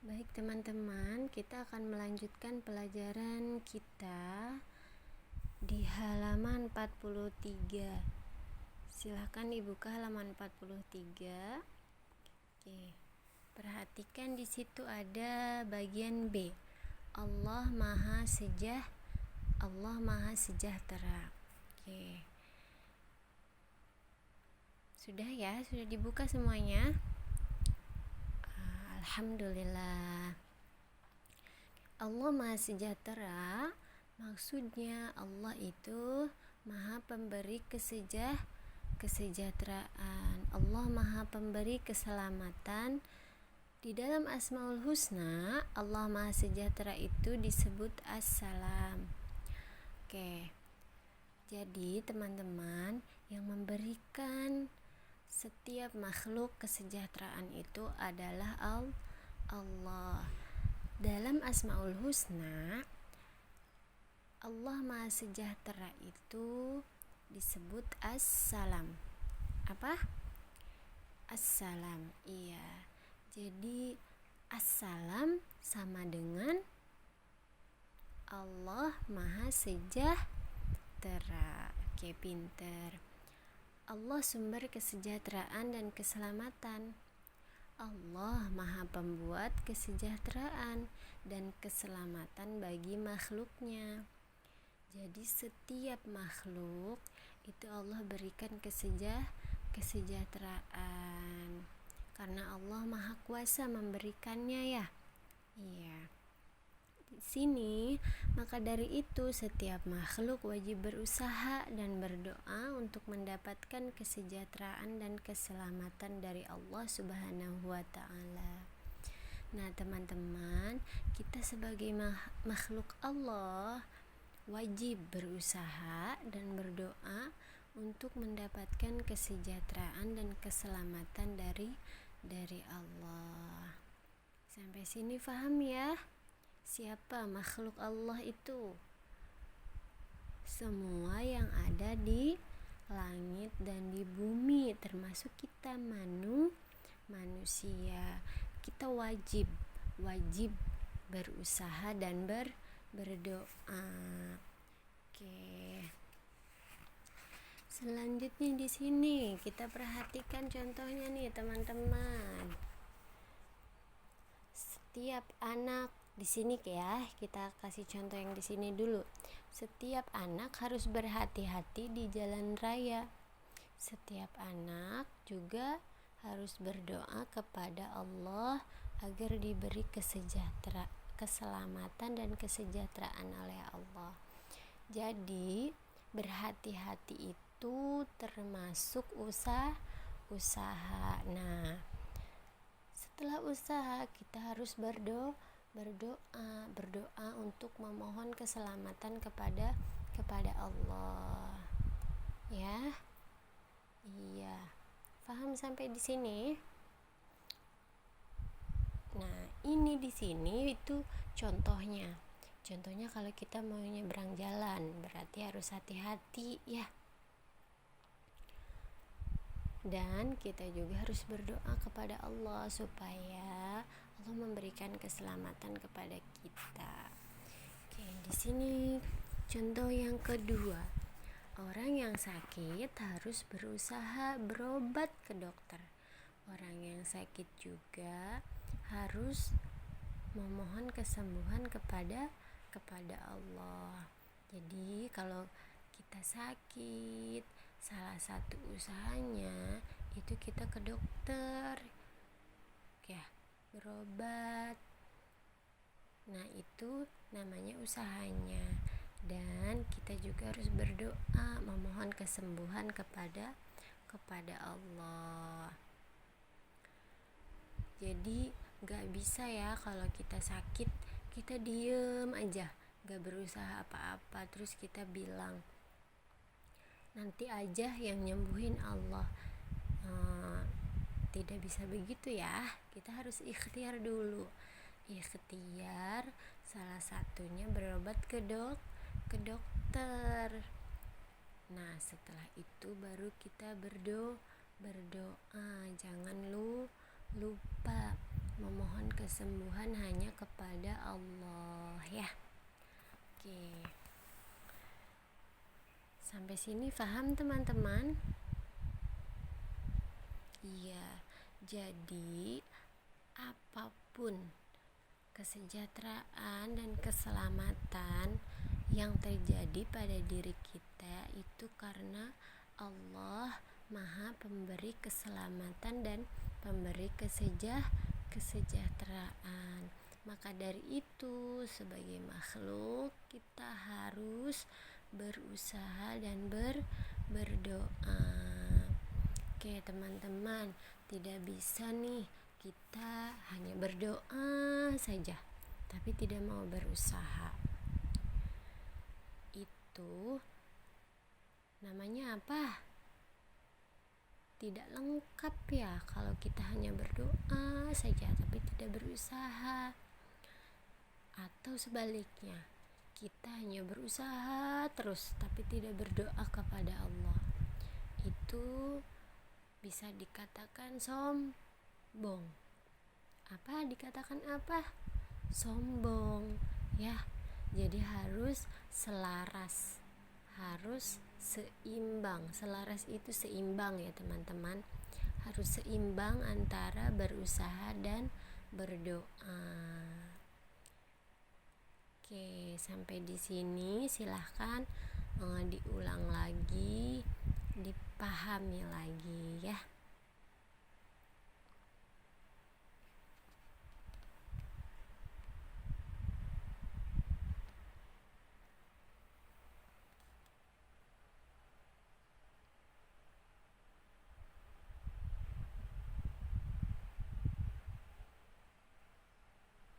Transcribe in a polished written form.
Baik teman-teman, kita akan melanjutkan pelajaran kita di halaman 43. Silahkan dibuka halaman 43. Oke. Perhatikan di situ ada bagian B. Allah Maha Sejahtera. Oke. Sudah ya, sudah dibuka semuanya? Alhamdulillah. Allah Maha Sejahtera, maksudnya Allah itu Maha Pemberi kesejahteraan. Allah Maha Pemberi keselamatan. Di dalam Asmaul Husna, Allah Maha Sejahtera itu disebut As-Salam. Oke. Jadi teman-teman, yang memberikan setiap makhluk kesejahteraan itu adalah Allah. Dalam Asmaul Husna, Allah Maha Sejahtera itu disebut As-Salam. Apa? As-Salam. Iya. Jadi As-Salam sama dengan Allah Maha Sejahtera. Oke, pinter. Allah sumber kesejahteraan dan keselamatan. Allah Maha Pembuat kesejahteraan dan keselamatan bagi makhluknya. Jadi setiap makhluk itu Allah berikan kesejahteraan. Karena Allah Maha Kuasa memberikannya ya. Iya. Sini, maka dari itu setiap makhluk wajib berusaha dan berdoa untuk mendapatkan kesejahteraan dan keselamatan dari Allah Subhanahu wa Ta'ala. Nah, teman-teman, kita sebagai makhluk Allah wajib berusaha dan berdoa untuk mendapatkan kesejahteraan dan keselamatan dari Allah. Sampai sini paham ya? Siapa makhluk Allah itu? Semua yang ada di langit dan di bumi, termasuk kita manusia. Kita wajib berusaha dan berdoa. Oke. Selanjutnya di sini kita perhatikan contohnya nih teman-teman. Setiap anak di sini ya, kita kasih contoh yang di sini dulu. Setiap anak harus berhati-hati di jalan raya. Setiap anak juga harus berdoa kepada Allah agar diberi keselamatan dan kesejahteraan oleh Allah. Jadi, berhati-hati itu termasuk usaha. Nah, setelah usaha kita harus berdoa untuk memohon keselamatan kepada Allah. Ya. Iya. Paham sampai di sini? Nah, ini di sini itu contohnya. Contohnya kalau kita mau nyebrang jalan, berarti harus hati-hati ya. Dan kita juga harus berdoa kepada Allah supaya Allah memberikan keselamatan kepada kita. Oke, di sini contoh yang kedua. Orang yang sakit harus berusaha berobat ke dokter. Orang yang sakit juga harus memohon kesembuhan kepada Allah. Jadi kalau kita sakit, salah satu usahanya itu kita ke dokter ya, berobat. Nah, itu namanya usahanya. Dan kita juga harus berdoa memohon kesembuhan kepada Allah. Jadi gak bisa ya kalau kita sakit kita diem aja, gak berusaha apa-apa, terus kita bilang nanti aja yang nyembuhin Allah. Tidak bisa begitu ya. Kita harus ikhtiar dulu. Ikhtiar salah satunya berobat ke dokter. Nah, setelah itu baru kita berdoa. Jangan lupa memohon kesembuhan hanya kepada Allah ya. Oke. Sampai sini paham teman-teman? Iya. Jadi apapun kesejahteraan dan keselamatan yang terjadi pada diri kita itu karena Allah Maha Pemberi keselamatan dan pemberi kesejahteraan. Maka dari itu sebagai makhluk kita harus berusaha dan berdoa. Oke teman-teman, tidak bisa nih kita hanya berdoa saja tapi tidak mau berusaha. Itu namanya apa? Tidak lengkap ya kalau kita hanya berdoa saja tapi tidak berusaha. Atau sebaliknya, kita hanya berusaha terus tapi tidak berdoa kepada Allah. Itu bisa dikatakan sombong. Sombong ya. Jadi harus selaras, harus seimbang. Selaras itu seimbang ya teman-teman. Harus seimbang antara berusaha dan berdoa. Oke, sampai di sini silahkan diulang lagi, dipahami lagi ya.